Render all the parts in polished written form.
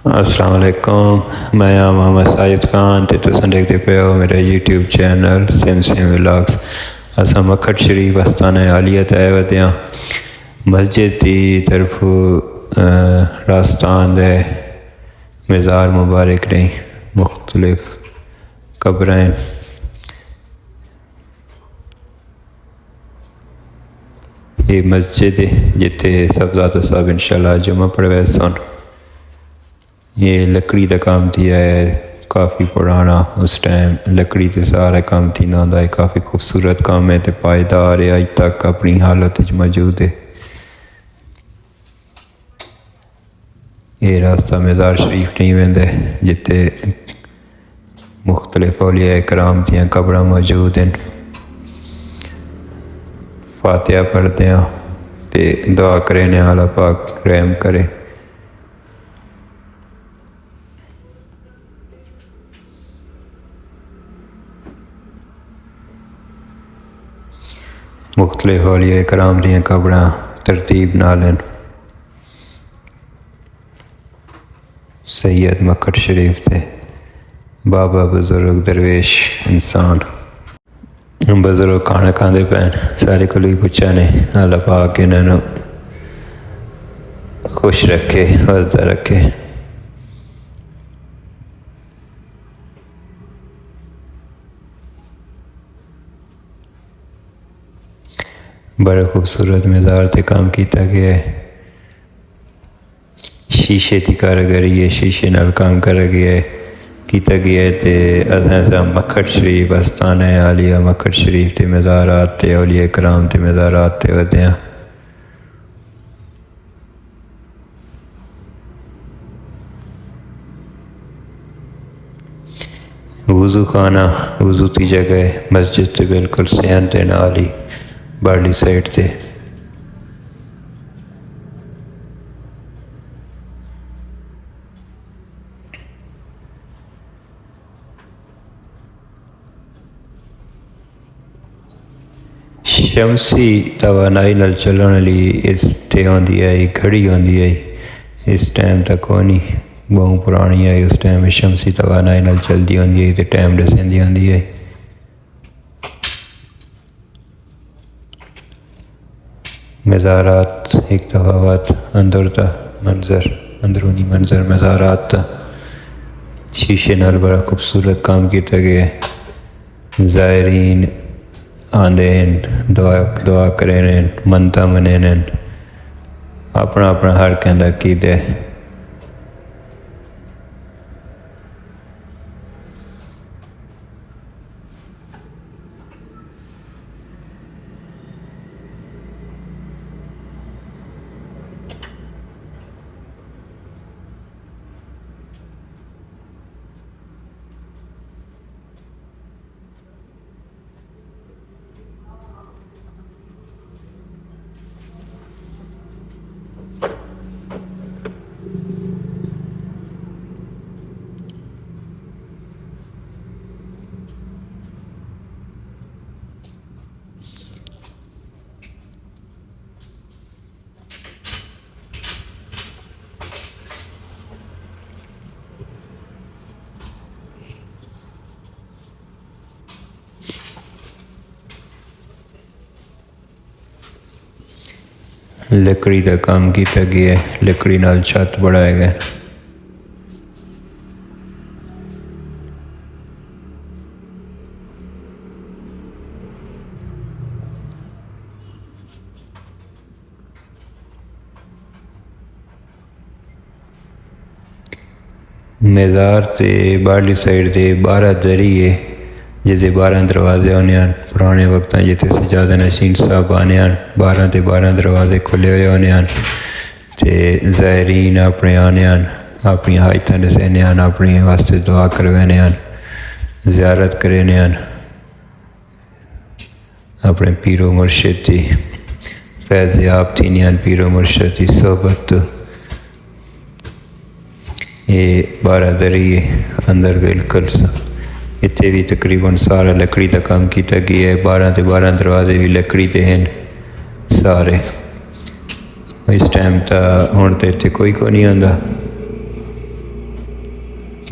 السلام علیکم، میں محمد ساجد خان تے تساں دیکھدے پئے ہو میرا یوٹیوب چینل سم ولاگس۔ اساں مکھٹ شریف استانہ عالیہ تے آئے ودے ہاں۔ مسجد دی طرف راستان دے مزار مبارک نہیں مختلف قبریں یہ مسجد ہے جتے سب زیادہ صاحب انشاءاللہ جمعہ پڑھوے سن۔ یہ لکڑی کا کام دیا ہے، کافی پرانا، اس ٹائم لکڑی تے سارا کام تھی نہ ہے، کافی خوبصورت کام ہے تے پائیدار ہے، اج تک اپنی حالت وچ موجود ہے۔ یہ راستہ مزار شریف نہیں ویندے جتے مختلف اولیاء کرام دیاں قبراں موجود ہیں۔ فاتحہ پڑھتے ہیں تے دعا کرنے اللہ پاک رحم کرے۔ مختلف اولیاء کرام دیاں قبراں ترتیب نال ہیں۔ سید مکھٹ شریف تے بابا بزرگ درویش انسان بزرگ کھانا کھاندے پین، سارے کو ہی پوچھا نے اللہ پاک انہوں خوش رکھے، وسدہ رکھے۔ بڑا خوبصورت مزار تے کام کیتا گیا ہے، شیشے دی کارگری ہے، شیشے نال کام کر گیا ہے کیتا گیا ہے تے اساں مکھٹ شریف استانہ عالیہ مکھٹ شریف تے مزارات تے اولیاء کرام تے مزارات تے ودے ہاں۔ وضو خانہ وضو کی جگہ ہے مسجد تے بالکل سین تے نال ہی باہرلی سائڈ تے۔ شمسی توانائی نال چلن والی اس تے ہوندی ہے، گھڑی ہوندی ہے، اس ٹائم تک کوئی نہیں، بہت پرانی ہے، اس ٹائم شمسی توانائی نال چلدی ہوندی ہے تے ٹائم دسندی ہوندی ہے۔ مزارات ایک دفعات اندر دا منظر، اندرونی منظر مزارات دا شیشے نال بڑا خوبصورت کام کیتا گیا ہے۔ زائرین آندے ہیں، دعا کریں ہیں، منتہ منیں ہیں، اپنا اپنا ہر کہندہ عقیدہ ہے۔ لکڑی کا کام کیتا گیا ہے، لکڑی نال چھت بڑھایا گیا۔ مزار تے باہرلی سائڈ تے 12 دری ہے جیسے 12 دروازے ہونے ہیں پرانے وقتاں جیتے سجادہ نشین صاحب آنے ہیں، 12 تے 12 دروازے کھلے ہوئے ہونے ہیں تے زائرین اپنے آنے ہیں، اپنی حاجتاں دسینے ہیں، اپنی واسطے دعا کروانے ہیں، زیارت کرنے ہیں، اپنے پیر و مرشد دی فیض یاب تھینی ہیں، پیر و مرشد دی صحبت۔ یہ 12 دری ہے اندر بالکل اتنے بھی تقریباً سارا لکڑی کا کام کیتا گیا ہے، 12 تے 12 دروازے بھی لکڑی دے ہیں سارے۔ اس ٹائم تا ہون تے اتنے کوئی نہیں آندا۔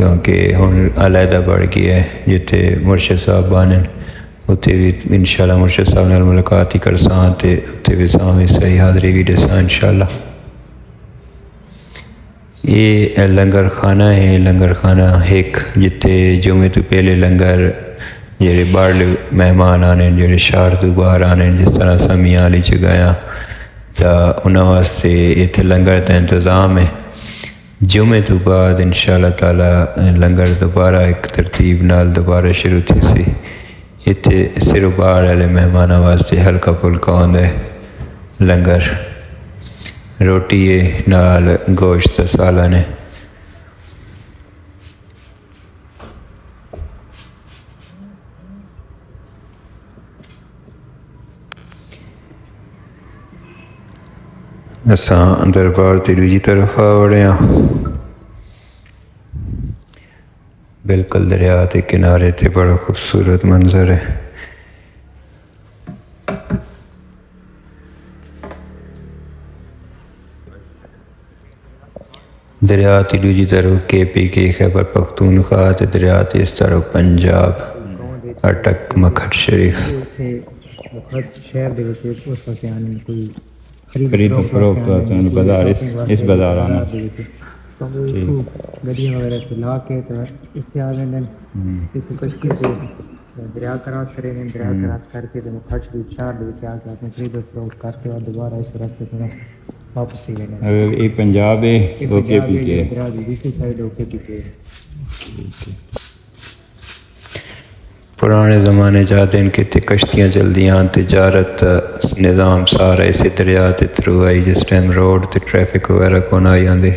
کیونکہ ہن علیحدہ بڑھ گیا ہے جتھے مرشد صاحب بانن اتنے بھی انشاءاللہ مرشد صاحب نال ملاقات ہی کرساں تے اتنے بھی ساں بھی صحیح حاضری بھی دساں انشاءاللہ۔ یہ لنگر خانہ ہے، لنگر خانہ ایک جتھے جمعے تو پہلے لنگر جڑے باہرلے مہمان آنے جڑے شہر تو باہر آنے جس طرح سمیاں علی چ گیا تا انہاں واسطے اتنے لنگر کا انتظام ہے۔ جمعے تو بعد انشاءاللہ تعالی لنگر دوبارہ ایک ترتیب نال دوبارہ شروع تھی سی۔ اتنے صرف باہر والے مہمانوں واسطے ہلکا پھلکا ہوندا ہے لنگر، روٹی ہے نال گوشت سالن ہے۔ اساں دربار تے دوجی طرف آ وڑے ہاں، بالکل دریا کے کنارے تے بڑا خوبصورت منظر ہے۔ دریا کی دوجی طرف KPK خیبر پختونخوا تے دریا تے اس طرف پنجاب اٹک مکھٹ شریف۔ شہر دے وچ اس پاسے آنے کوئی خرید فروخت بازار اس بازار آنا گڈیاں وغیرہ چلا کے تو استعمال ایک کشتی سے دریا کراس کرے ہیں، دریا کراس کر کے مکھٹ شریف شہر دے وچ آ کے اپنے خرید فروخت کر کے دوبارہ اس راستے پہ واپس ہی لینا۔ یہ پنجاب ہے KPK دریا دی دوسری سائڈ KPK۔ پرانے زمانے چاہتے ہیں کہ کشتیاں چلدیاں، تجارت نظام سارا اسی دریا کے تھرو آئی، جس ٹائم روڈ تے ٹریفک وغیرہ کون آئی آندے۔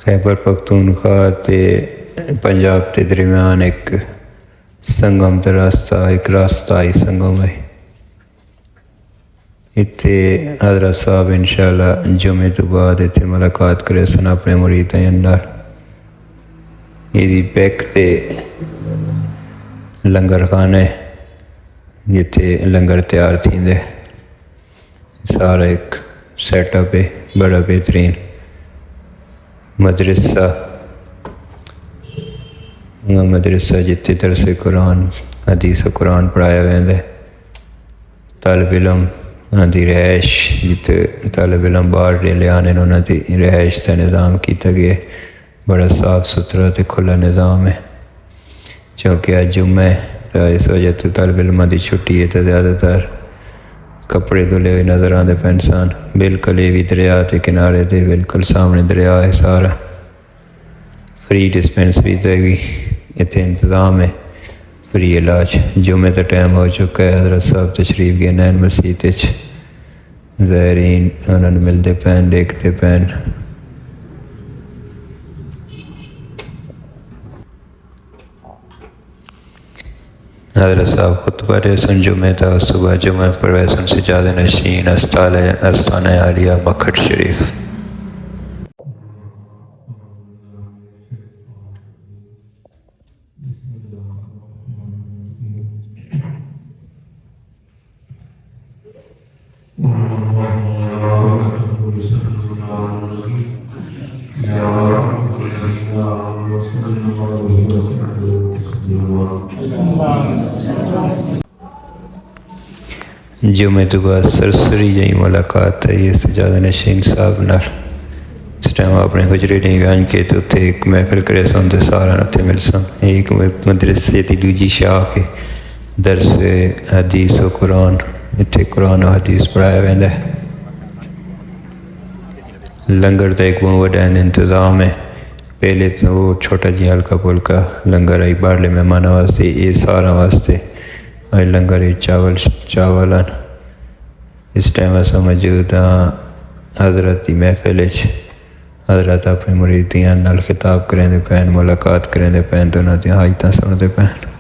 خیبر پختونخوا تے پنجاب کے درمیان ایک سنگم کا راستہ، ایک راستہ ہی سنگم ہے۔ اتنے حضرت صاحب انشاءاللہ جمعے تو بعد اتنے ملاقات کرے سن اپنے مریداں نال۔ یہ بیک تے لنگر خانہ ہے جتھے لنگر تیار تھیندے، سارا ایک سیٹ اپ ہے بڑا بہترین۔ مدرسہ جتھے درس قرآن حدیث و قرآن پڑھایا ویندا ہے۔ طالب علم دی رہائش جتھے طالب علم باہر لے آنے انہاں دی رہائش کا نظام کیتا گیا، بڑا صاف ستھرا تے کھلا نظام ہے۔ چونکہ آج جمعہ ہے تو اس وجہ تو طالب علماں دی چھٹی ہے تو زیادہ تر کپڑے دھلے ہوئے نظر آتے پہ انسان۔ بالکل یہ بھی دریا کے کنارے دے بالکل سامنے دریا ہے سارا۔ فری ڈسپینسری کا بھی اتنے انتظام ہے، فری علاج۔ جمعے کا ٹائم ہو چکا ہے، حضرت صاحب تشریف گئے نین مسجد وچ، زائرین انہوں نے ملتے پین دیکھتے پین۔ حضرت صاحب خطبہ دے سن جمعہ تا صبح جمعہ پر سن سجادہ نشین استانہ عالیہ مکھٹ شریف۔ جمعے تو بعد سرسری جہی ملاقات ہے یہ سجادہ نشین صاحب نال۔ اس ٹائم اپنے حجرے نہیں بیان کے تو اتنے ایک محفل کرے سن تو سارا اتنے مل سن۔ ایک مدرسے کی دوجی شاخ ہے، درس حدیث و قرآن، اتنے قرآن و حدیث پڑھایا ویندا ہے۔ لنگر کا ایک بہت بڑا انتظام ہے، پہلے تو وہ چھوٹا جی ہلکا پھلکا لنگر آئی باہرلے مہمانوں واسطے، یہ سارا واسطے لنگر چاول اس ٹائم ایسا موجود ہاں حضرت دی محفل وچ۔ حضرت اپنے مریدیاں نال خطاب کریں دے پین، ملاقات کریں دے پین تو انہاں دی حاجتاں سن دے پین۔